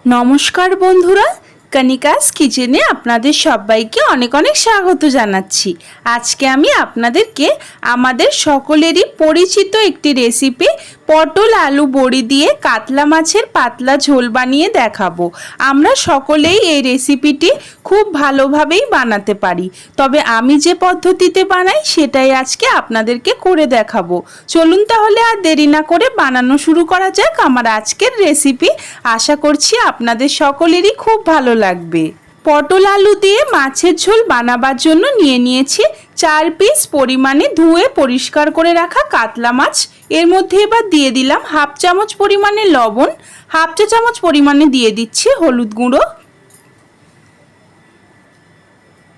নমস্কার বন্ধুরা, কণিকাস কিচেনে আপনাদের সবাইকে অনেক অনেক স্বাগত জানাচ্ছি। আজকে আমি আপনাদেরকে আমাদের সকলেরই পরিচিত একটি রেসিপি পটল আলু বড়ি দিয়ে কাতলা মাছের পাতলা ঝোল বানিয়ে দেখাবো। আমরা সকলেই এই রেসিপিটি খুব ভালোভাবেই বানাতে পারি, তবে আমি যে পদ্ধতিতে বানাই সেটাই আজকে আপনাদেরকে করে দেখাবো। চলুন তাহলে আর দেরি না করে বানানো শুরু করা যাক আমার আজকের রেসিপি। আশা করছি আপনাদের সকলেরই খুব ভালো লাগবে। পটল আলু দিয়ে মাছের ঝোল বানাবার জন্য নিয়ে নিয়েছি 4 পিস পরিমাণে ধুয়ে পরিষ্কার করে রাখা কাতলা মাছ। এর মধ্যে এবার দিয়ে দিলাম হাফ চামচ পরিমাণে লবণ, হাফ চা চামচ পরিমাণে দিয়ে দিচ্ছি হলুদ গুঁড়ো।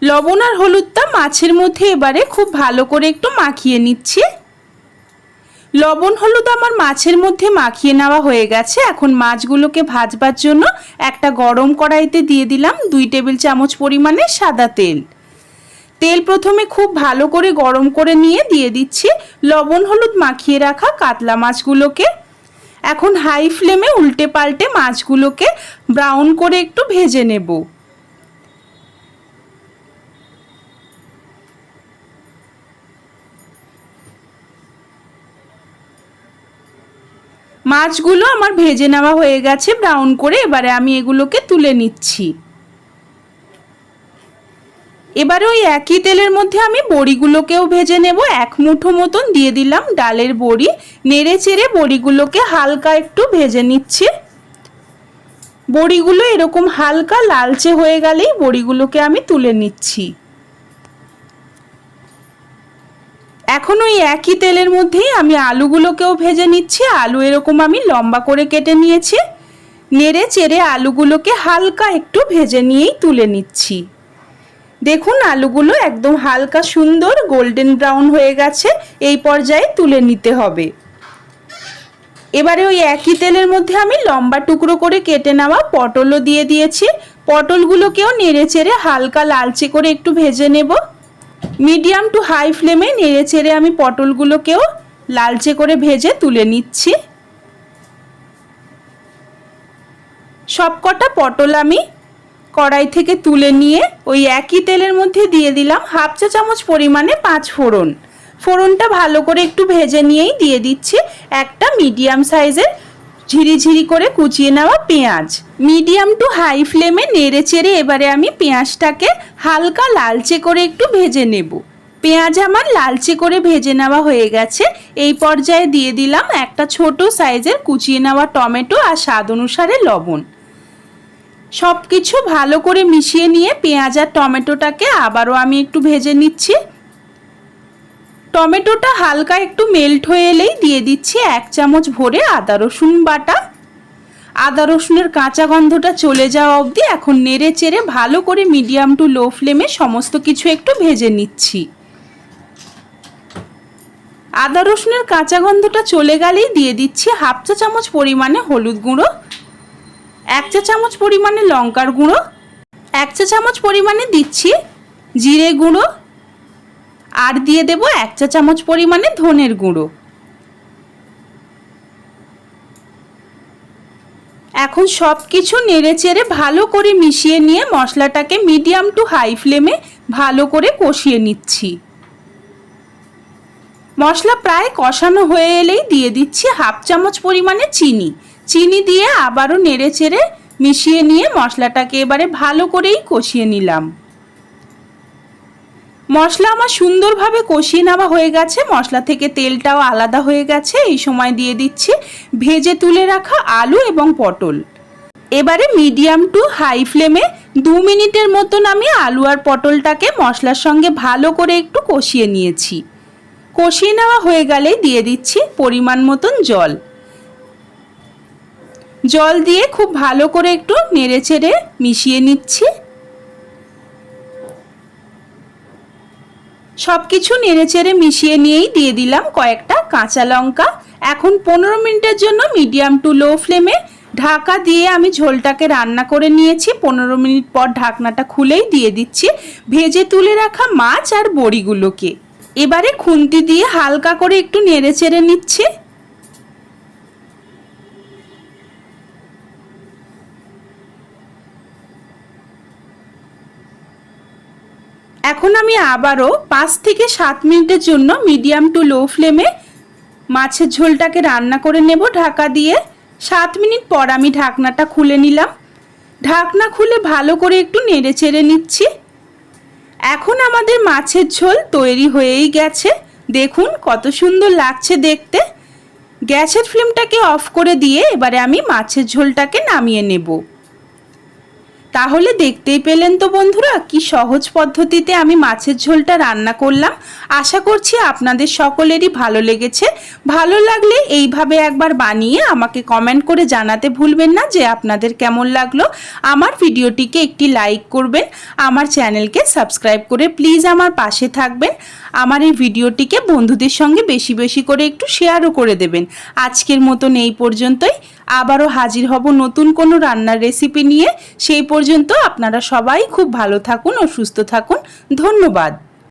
লবণ আর হলুদটা মাছের মধ্যে এবারে খুব ভালো করে একটু মাখিয়ে নিচ্ছি। লবণ হলুদ আমার মাছের মধ্যে মাখিয়ে নেওয়া হয়ে গেছে। এখন মাছগুলোকে ভাজবার জন্য একটা গরম কড়াইতে দিয়ে দিলাম 2 টেবিল চামচ পরিমাণে সাদা তেল। তেল প্রথমে খুব ভালো করে গরম করে নিয়ে দিয়ে দিচ্ছি লবণ হলুদ মাখিয়ে রাখা কাতলা মাছগুলোকে। এখন হাই ফ্লেমে উল্টে পাল্টে মাছগুলোকে ব্রাউন করে একটু ভেজে নেব। মাছগুলো আমার ভেজে নেওয়া হয়ে গেছে ব্রাউন করে। এবারে আমি এগুলোকে তুলে নিচ্ছি। এবারে ওই একই তেলের মধ্যে আমি বড়িগুলোকেও ভেজে নেব। 1 মুঠো মতন দিয়ে দিলাম ডালের বড়ি। নেড়ে চেড়ে বড়িগুলোকে হালকা একটু ভেজে নিচ্ছি। বড়িগুলো এরকম হালকা লালচে হয়ে গেলেই বড়িগুলোকে আমি তুলে নিচ্ছি। এখন ওই একই তেলের মধ্যেই আমি আলুগুলোকেও ভেজে নিচ্ছি। আলু এরকম আমি লম্বা করে কেটে নিয়েছি। নেড়ে চেড়ে আলুগুলোকে হালকা একটু ভেজে নিয়েই তুলে নিচ্ছি। দেখুন আলুগুলো একদম হালকা সুন্দর গোল্ডেন ব্রাউন হয়ে গেছে। এই পর্যায়ে তুলে নিতে হবে। এবারে ওই একই তেলের মধ্যে আমি লম্বা টুকরো করে কেটে নেওয়া পটলও দিয়ে দিয়েছি। পটলগুলোকেও নেড়ে চেড়ে হালকা লালচে করে একটু ভেজে নেব। মিডিয়াম টু হাই ফ্লেমে নেড়ে চেড়ে আমি পটলগুলোকেও লালচে করে ভেজে তুলে নিচ্ছি। সবকটা পটল আমি কড়াই থেকে তুলে নিয়ে ওই একই তেলের মধ্যে দিয়ে দিলাম হাফ চা চামচ পরিমাণে 5 ফোড়ন। ফোড়নটা ভালো করে একটু ভেজে নিয়েই দিয়ে দিচ্ছি একটা মিডিয়াম সাইজের ঝিরিঝিরি করে কুচিয়ে নেওয়া পেঁয়াজ। মিডিয়াম টু হাই ফ্লেমে নেড়ে চেড়ে এবারে আমি পেঁয়াজটাকে হালকা লালচে করে একটু ভেজে নেব। পেঁয়াজ আমার লালচে করে ভেজে নেওয়া হয়ে গেছে। এই পর্যায়ে দিয়ে দিলাম একটা ছোট সাইজের কুচিয়ে নেওয়া টমেটো আর স্বাদ অনুসারে লবণ। সব কিছু ভালো করে মিশিয়ে নিয়ে পেঁয়াজ আর টমেটোটাকে আবারও আমি একটু ভেজে নিচ্ছি। টমেটোটা হালকা একটু মেল্ট হয়ে এলেই দিয়ে দিচ্ছি 1 চামচ ভরে আদা রসুন বাটা। আদা রসুনের কাঁচা গন্ধটা চলে যাওয়া অবধি এখন নেড়ে চেড়ে ভালো করে মিডিয়াম টু লো ফ্লেমে সমস্ত কিছু একটু ভেজে নিচ্ছি। আদা রসুনের কাঁচা গন্ধটা চলে গেলেই দিয়ে দিচ্ছি হাফ চা চামচ পরিমাণে হলুদ গুঁড়ো, 1 চা চামচ পরিমাণে লঙ্কার গুঁড়ো, 1 চা চামচ পরিমাণে দিচ্ছি জিরে গুঁড়ো, আর দিয়ে দেব 1 চা চামচ পরিমাণে ধনের গুঁড়ো। এখন সব কিছু নেড়ে চেড়ে ভালো করে মিশিয়ে নিয়ে মশলাটাকে মিডিয়াম টু হাই ফ্লেমে ভালো করে কষিয়ে নিচ্ছি। মশলা প্রায় কষানো হয়ে এলেই দিয়ে দিচ্ছি হাফ চামচ পরিমাণে চিনি। চিনি দিয়ে আবারও নেড়ে চেড়ে মিশিয়ে নিয়ে মশলাটাকে এবারে ভালো করেই কষিয়ে নিলাম। মশলা আমার সুন্দরভাবে কষিয়ে নেওয়া হয়ে গেছে। মশলা থেকে তেলটাও আলাদা হয়ে গেছে। এই সময় দিয়ে দিচ্ছি ভেজে তুলে রাখা আলু এবং পটল। এবারে মিডিয়াম টু হাই ফ্লেমে 2 মিনিটের মতন আমি আলু আর পটলটাকে মশলার সঙ্গে ভালো করে একটু কষিয়ে নিয়েছি। কষিয়ে নেওয়া হয়ে গেলে দিয়ে দিচ্ছি পরিমাণ মতন জল। জল দিয়ে খুব ভালো করে একটু নেড়ে চেড়ে মিশিয়ে নিচ্ছি। সব কিছু নেড়ে চেড়ে মিশিয়ে নিয়েই দিয়ে দিলাম কয়েকটা কাঁচা লঙ্কা। এখন 15 মিনিটের জন্য মিডিয়াম টু লো ফ্লেমে ঢাকা দিয়ে আমি ঝোলটাকে রান্না করে নিয়েছি। 15 মিনিট পর ঢাকনাটা খুলেই দিয়ে দিচ্ছি ভেজে তুলে রাখা মাছ আর বড়িগুলোকে। এবারে খুন্তি দিয়ে হালকা করে একটু নেড়ে চেড়ে নিচ্ছি। এখন আমি আবারও 5 থেকে 7 মিনিটের জন্য মিডিয়াম টু লো ফ্লেমে মাছের ঝোলটাকে রান্না করে নেব ঢাকা দিয়ে। 7 মিনিট পর আমি ঢাকনাটা খুলে নিলাম। ঢাকনা খুলে ভালো করে একটু নেড়ে চেড়ে নিচ্ছি। এখন আমাদের মাছের ঝোল তৈরি হয়েই গেছে। দেখুন কত সুন্দর লাগছে দেখতে। গ্যাসের ফ্লেমটাকে অফ করে দিয়ে এবারে আমি মাছের ঝোলটাকে নামিয়ে নেব। তাহলে দেখতেই পেলেন তো বন্ধুরা, কি সহজ পদ্ধতিতে আমি মাছের ঝোলটা রান্না করলাম। আশা করছি আপনাদের সকলেরই ভালো লেগেছে। ভালো লাগলে এইভাবে একবার বানিয়ে আমাকে কমেন্ট করে জানাতে ভুলবেন না যে আপনাদের কেমন লাগলো। আমার ভিডিওটিকে একটি লাইক করবেন, আমার চ্যানেলকে সাবস্ক্রাইব করে প্লিজ আমার পাশে থাকবেন। আমার এই ভিডিওটিকে বন্ধুদের সঙ্গে বেশি বেশি করে একটু শেয়ারও করে দেবেন। আজকের মতন এই পর্যন্তই। আবারও হাজির হব নতুন কোনো রান্নার রেসিপি নিয়ে। সেই পর্যন্ত আপনারা সবাই খুব ভালো থাকুন ও সুস্থ থাকুন। ধন্যবাদ।